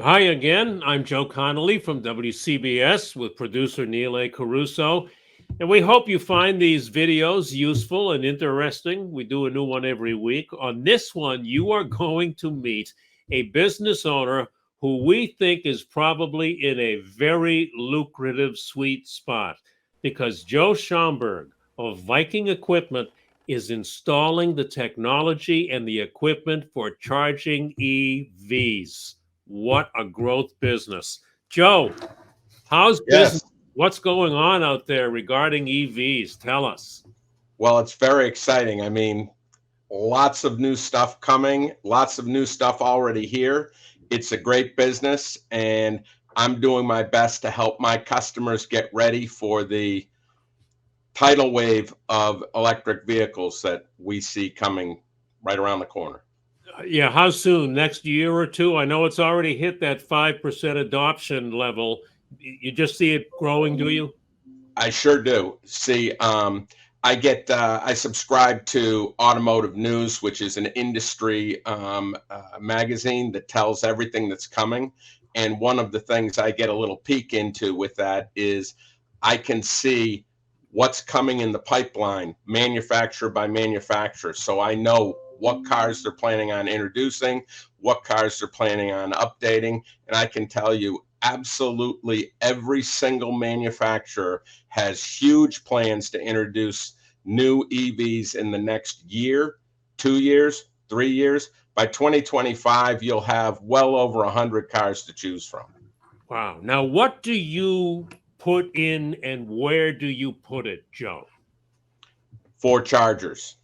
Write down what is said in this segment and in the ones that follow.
Hi again. I'm Joe Connolly from WCBS with producer Neil A. Caruso. And we hope you find these videos useful and interesting. We do a new one every week. On this one, you are going to meet a business owner who we think is probably in a very lucrative sweet spot because Joe Schomburg of Viking Equipment is installing the technology and the equipment for charging EVs. What a growth business. Joe, how's business? Yes. What's going on out there regarding EVs? Tell us. Well, it's very exciting. I mean, lots of new stuff coming, lots of new stuff already here. It's a great business, and I'm doing my best to help my customers get ready for the tidal wave of electric vehicles that we see coming right around the corner. Yeah, how soon? Next year or two? I know it's already hit that 5% adoption level. You just see it growing, do you? I sure do. See, I subscribe to Automotive News, which is an industry magazine that tells everything that's coming. And one of the things I get a little peek into with that is I can see what's coming in the pipeline, manufacturer by manufacturer. So I know what cars they're planning on introducing, what cars they're planning on updating. And I can tell you absolutely every single manufacturer has huge plans to introduce new EVs in the next year, 2 years, 3 years. By 2025, you'll have well over 100 cars to choose from. Wow. Now, what do you put in and where do you put it, Joe? For chargers.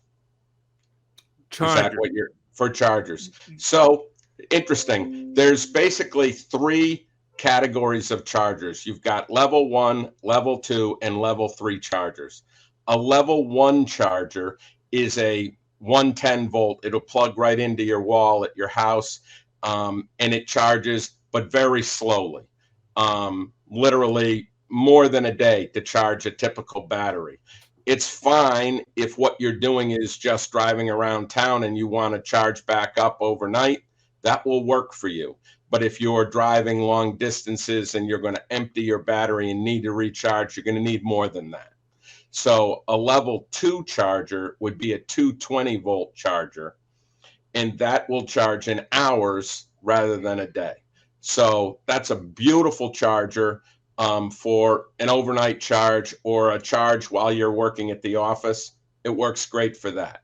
Is that Charger. what you're for chargers? So interesting. There's basically three categories of chargers. You've got level one, level two, and level three chargers. A level one charger is a 110 volt. It'll plug right into your wall at your house, and it charges, but very slowly. Literally more than a day to charge a typical battery. It's fine if what you're doing is just driving around town and you want to charge back up overnight. That will work for you. But if you're driving long distances and you're going to empty your battery and need to recharge, you're going to need more than that. So a level two charger would be a 220 volt charger, and that will charge in hours rather than a day. So that's a beautiful charger for an overnight charge or a charge while you're working at the office. It works great for that.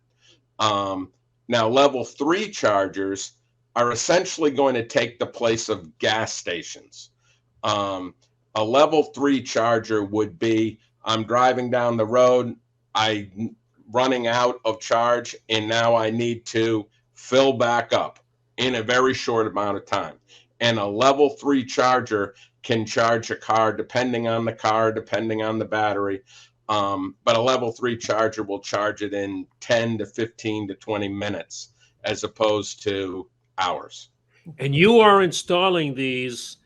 Now, level three chargers are essentially going to take the place of gas stations. A level three charger would be I'm driving down the road, I'm running out of charge, and now I need to fill back up in a very short amount of time. And a level three charger can charge a car depending on the car, depending on the battery. But a level three charger will charge it in 10 to 15 to 20 minutes as opposed to hours. And you are installing these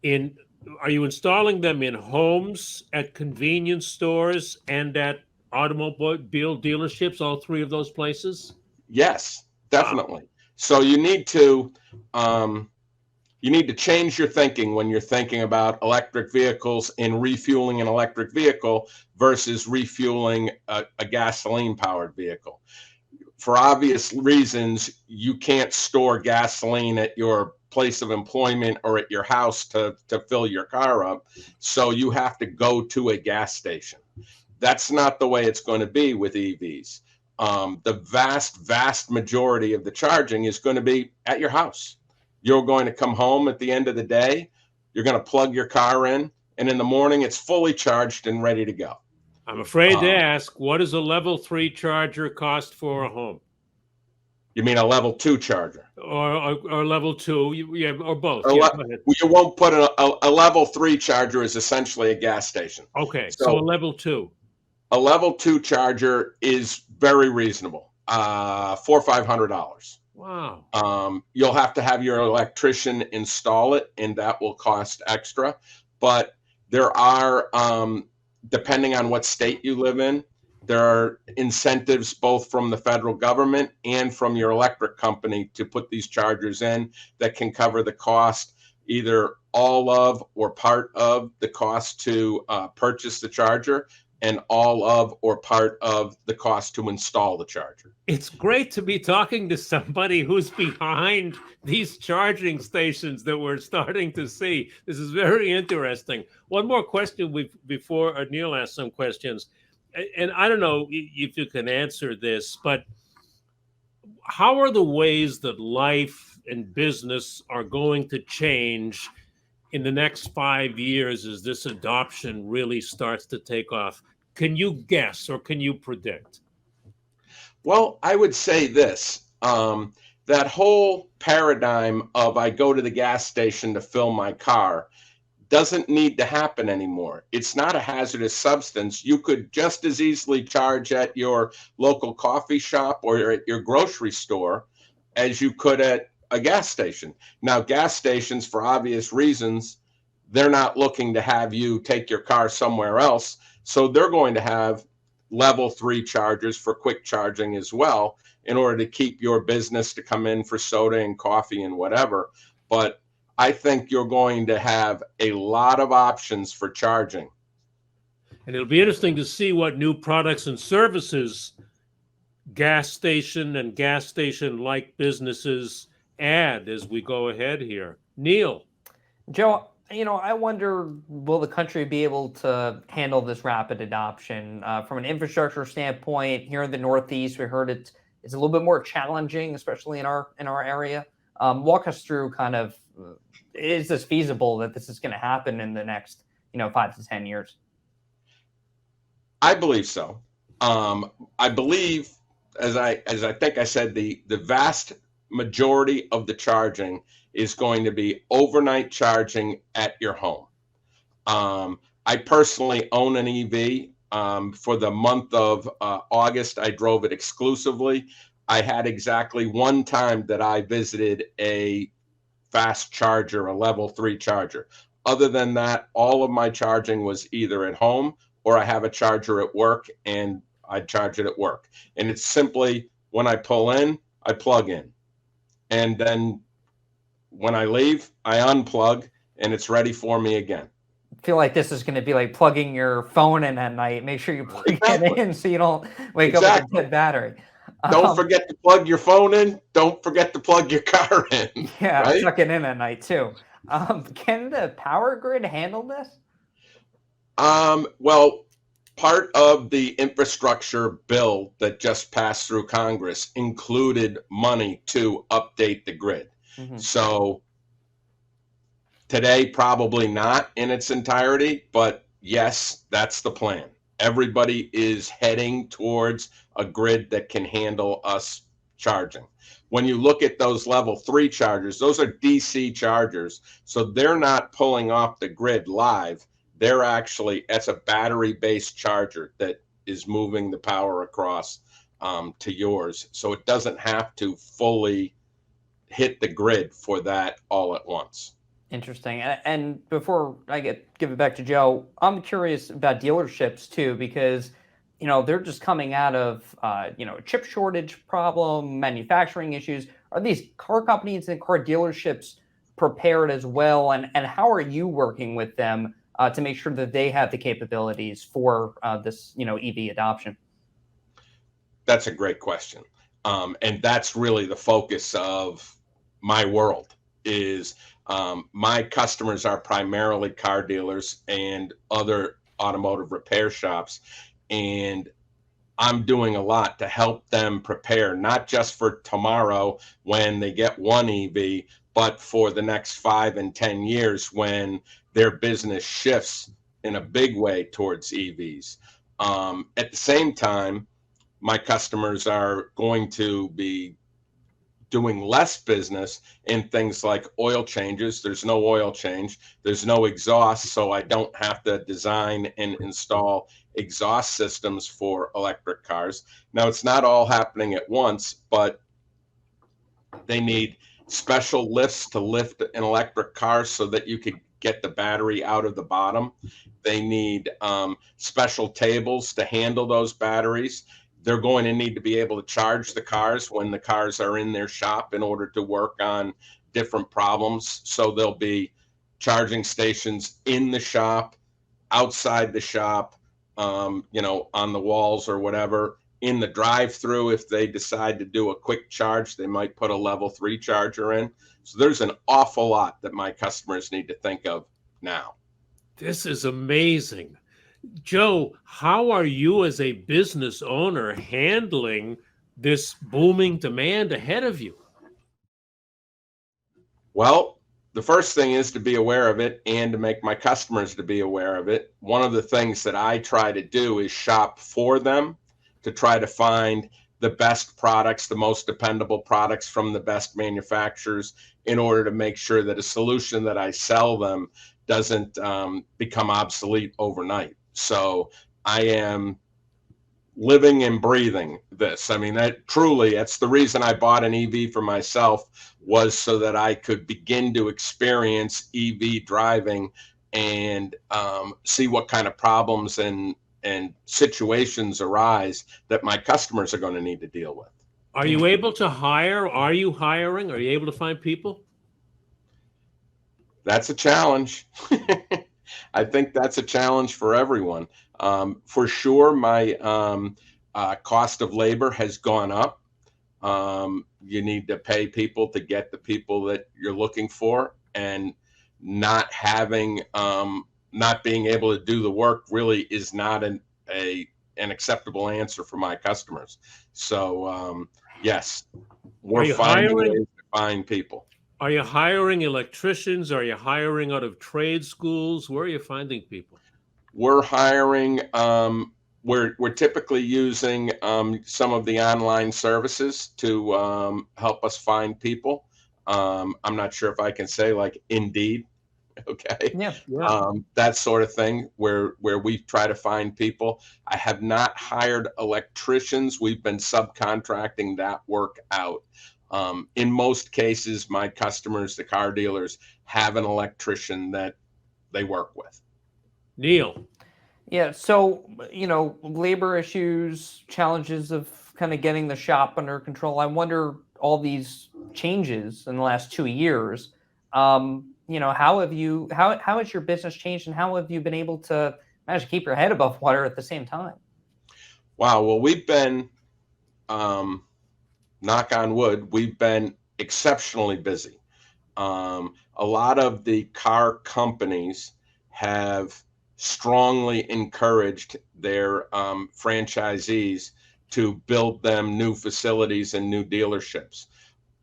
in, are you installing them in homes, at convenience stores, and at automobile dealerships, all three of those places? Yes, Wow. definitely. So um, you need to change your thinking when you're thinking about electric vehicles and refueling an electric vehicle versus refueling a gasoline powered vehicle. For obvious reasons, you can't store gasoline at your place of employment or at your house to fill your car up. So you have to go to a gas station. That's not the way it's going to be with EVs. The vast majority of the charging is going to be at your house. You're going to come home at the end of the day, you're going to plug your car in, and in the morning it's fully charged and ready to go. I'm afraid to Um, ask, what does a level three charger cost for a home? you mean a level two charger? Or level two? Yeah, or both. A Yeah, le- go ahead. you won't put a level three charger is essentially a gas station. Okay, so a So level two. a level two charger is very reasonable, $400 or $500. Wow. You'll have to have your electrician install it, and that will cost extra. But there are, depending on what state you live in, there are incentives both from the federal government and from your electric company to put these chargers in that can cover the cost. either all of or part of the cost to purchase the charger, and all of or part of the cost to install the charger. It's great to be talking to somebody who's behind these charging stations that we're starting to see. This is very interesting. One more question before Neil asks some questions. And I don't know if you can answer this, but how are the ways that life and business are going to change in the next 5 years as this adoption really starts to take off? Can you guess or can you predict? Well, I would say this, that whole paradigm of I go to the gas station to fill my car doesn't need to happen anymore. It's not a hazardous substance. You could just as easily charge at your local coffee shop or at your grocery store as you could at a gas station. Now, gas stations, for obvious reasons, they're not looking to have you take your car somewhere else. So they're going to have level 3 chargers for quick charging as well, in order to keep your business to come in for soda and coffee and whatever. But I think you're going to have a lot of options for charging. And it'll be interesting to see what new products and services gas station and gas station-like businesses add as we go ahead here. Neil. Joe, I wonder, will the country be able to handle this rapid adoption? From an infrastructure standpoint, here in the Northeast, we heard it's a little bit more challenging, especially in our area. Walk us through kind of, is this feasible that this is going to happen in the next 5 to 10 years? I believe so. I believe, as I think I said, the vast majority of the charging is going to be overnight charging at your home. I personally own an EV. For the month of August, I drove it exclusively. I had exactly one time that I visited a fast charger, a level 3 charger. Other than that, all of my charging was either at home or I have a charger at work and I charge it at work. And it's simply when I pull in, I plug in. And then when I leave, I unplug and it's ready for me again. I feel like this is going to be like plugging your phone in at night. Make sure you plug it in so you don't wake up with a dead battery. Don't forget to plug your phone in. Don't forget to plug your car in. Yeah, right? Chuck it in at night too. Can the power grid handle this? Well, part of the infrastructure bill that just passed through Congress included money to update the grid. Mm-hmm. So today, probably not in its entirety, but yes, that's the plan. Everybody is heading towards a grid that can handle us charging. When you look at those level 3 chargers, those are DC chargers. So they're not pulling off the grid live. They're actually, it's a battery-based charger that is moving the power across to yours. So it doesn't have to fully hit the grid for that all at once. Interesting. And before I give it back to Joe, I'm curious about dealerships too, because they're just coming out of a chip shortage problem, manufacturing issues. Are these car companies and car dealerships prepared as well? And how are you working with them to make sure that they have the capabilities for this EV adoption? That's a great question. And that's really the focus of my world is my customers are primarily car dealers and other automotive repair shops. And I'm doing a lot to help them prepare, not just for tomorrow when they get one EV, but for the next 5 and 10 years when their business shifts in a big way towards EVs. At the same time, my customers are going to be doing less business in things like oil changes. There's no oil change. There's no exhaust, so I don't have to design and install exhaust systems for electric cars. Now, it's not all happening at once, but they need special lifts to lift an electric car so that you could get the battery out of the bottom. They need special tables to handle those batteries. They're going to need to be able to charge the cars when the cars are in their shop in order to work on different problems. So there'll be charging stations in the shop, outside the shop, you know, on the walls or whatever. In the drive-through, if they decide to do a quick charge, they might put a level 3 charger in. So there's an awful lot that my customers need to think of now. This is amazing. Joe, how are you as a business owner handling this booming demand ahead of you? Well, the first thing is to be aware of it and to make my customers to be aware of it. One of the things that I try to do is shop for them to try to find the best products, the most dependable products from the best manufacturers in order to make sure that a solution that I sell them doesn't become obsolete overnight. So I am living and breathing this. I mean, that's the reason I bought an EV for myself, was so that I could begin to experience EV driving and see what kind of problems and situations arise that my customers are going to need to deal with. Are you able to hire? Are you hiring? Are you able to find people? That's a challenge. I think that's a challenge for everyone. For sure, my cost of labor has gone up. You need to pay people to get the people that you're looking for, and not having, not being able to do the work really is not an acceptable answer for my customers. So yes, Are we're you finding hiring? ways to find people. Are you hiring electricians? Are you hiring out of trade schools? Where are you finding people? We're hiring. We're typically using some of the online services to help us find people. I'm not sure if I can say like Indeed, okay, Yeah. that sort of thing, where we try to find people. I have not hired electricians. We've been subcontracting that work out. In most cases, my customers, the car dealers, have an electrician that they work with. Neil, Yeah, so labor issues, challenges of kind of getting the shop under control. I wonder, all these changes in the last 2 years. How has your business changed, and how have you been able to manage to keep your head above water at the same time? Wow. Well, we've been, knock on wood, we've been exceptionally busy. A lot of the car companies have strongly encouraged their franchisees to build them new facilities and new dealerships.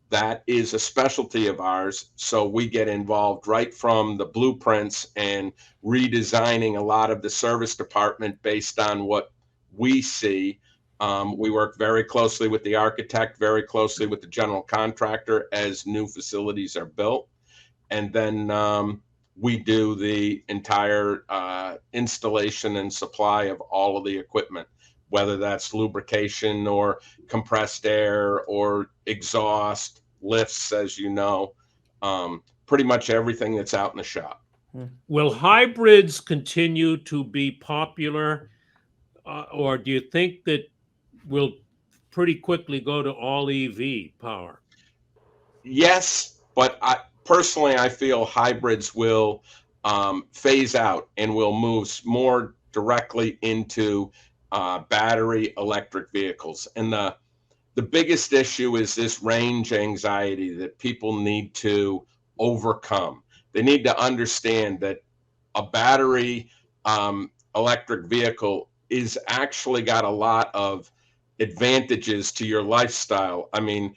That is a specialty of ours. So we get involved right from the blueprints and redesigning a lot of the service department based on what we see. We work very closely with the architect, very closely with the general contractor as new facilities are built. And then we do the entire installation and supply of all of the equipment, whether that's lubrication or compressed air or exhaust, lifts, as you know, pretty much everything that's out in the shop. will hybrids continue to be popular, or do you think that we'll pretty quickly go to all EV power? Yes, but I feel hybrids will phase out and will move more directly into battery electric vehicles. And the biggest issue is this range anxiety that people need to overcome. They need to understand that a battery electric vehicle is actually got a lot of advantages to your lifestyle. I mean,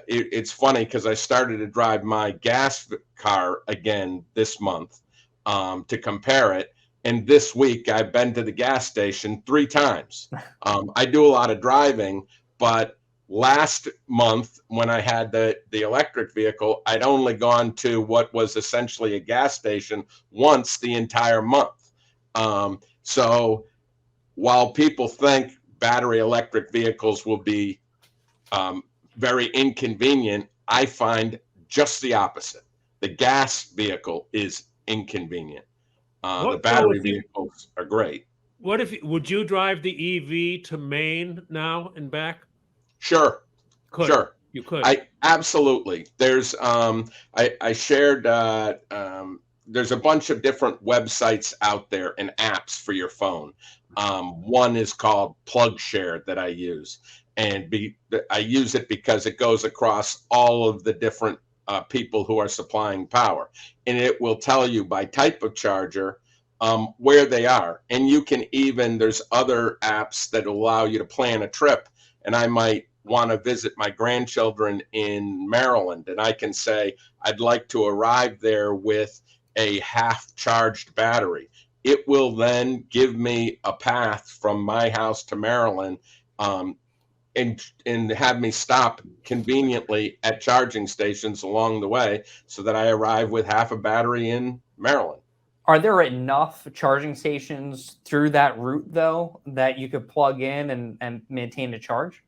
it's funny because I started to drive my gas car again this month to compare it. And this week I've been to the gas station 3 times. I do a lot of driving, but last month when I had the electric vehicle, I'd only gone to what was essentially a gas station once the entire month. So while people think battery electric vehicles will be very inconvenient, I find just the opposite. The gas vehicle is inconvenient. The battery vehicles are great. Would you drive the EV to Maine now and back? Sure. Could. Sure. You could. I absolutely. There's I shared there's a bunch of different websites out there and apps for your phone. One is called PlugShare that I use, and I use it because it goes across all of the different people who are supplying power, and it will tell you by type of charger where they are, and you can even there's other apps that allow you to plan a trip, and I might want to visit my grandchildren in Maryland, and I can say I'd like to arrive there with a half charged battery. It will then give me a path from my house to Maryland, and have me stop conveniently at charging stations along the way so that I arrive with half a battery in Maryland. Are there enough charging stations through that route, though, that you could plug in and maintain a charge?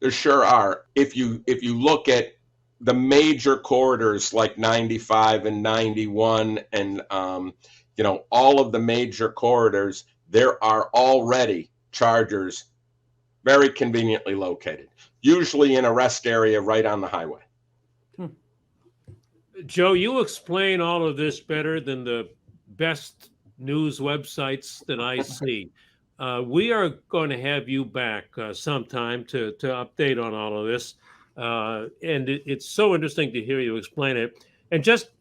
There sure are. If you look at the major corridors like 95 and 91 and all of the major corridors, there are already chargers very conveniently located, usually in a rest area right on the highway. Joe, you explain all of this better than the best news websites that I see. We are going to have you back sometime to update on all of this. And it's so interesting to hear you explain it. And just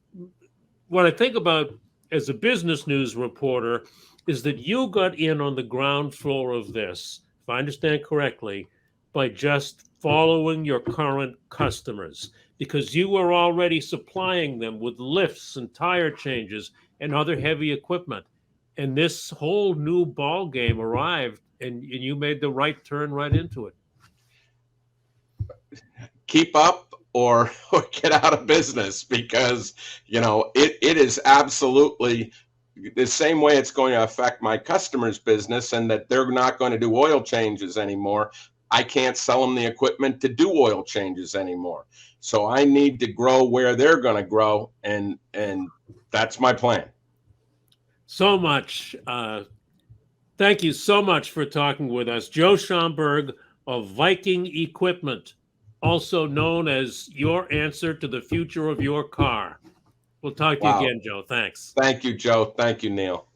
what I think about as a business news reporter is that you got in on the ground floor of this, if I understand correctly, by just following your current customers, because you were already supplying them with lifts and tire changes and other heavy equipment. And this whole new ball game arrived, and you made the right turn right into it. Keep up or get out of business, because it is absolutely the same way it's going to affect my customers' business, and that they're not going to do oil changes anymore. I can't sell them the equipment to do oil changes anymore. So I need to grow where they're going to grow, and that's my plan. So much. Thank you so much for talking with us. Joe Schomburg of Viking Equipment, also known as your answer to the future of your car. We'll talk to you again, Joe. Thanks. Thank you, Joe. Thank you, Neil.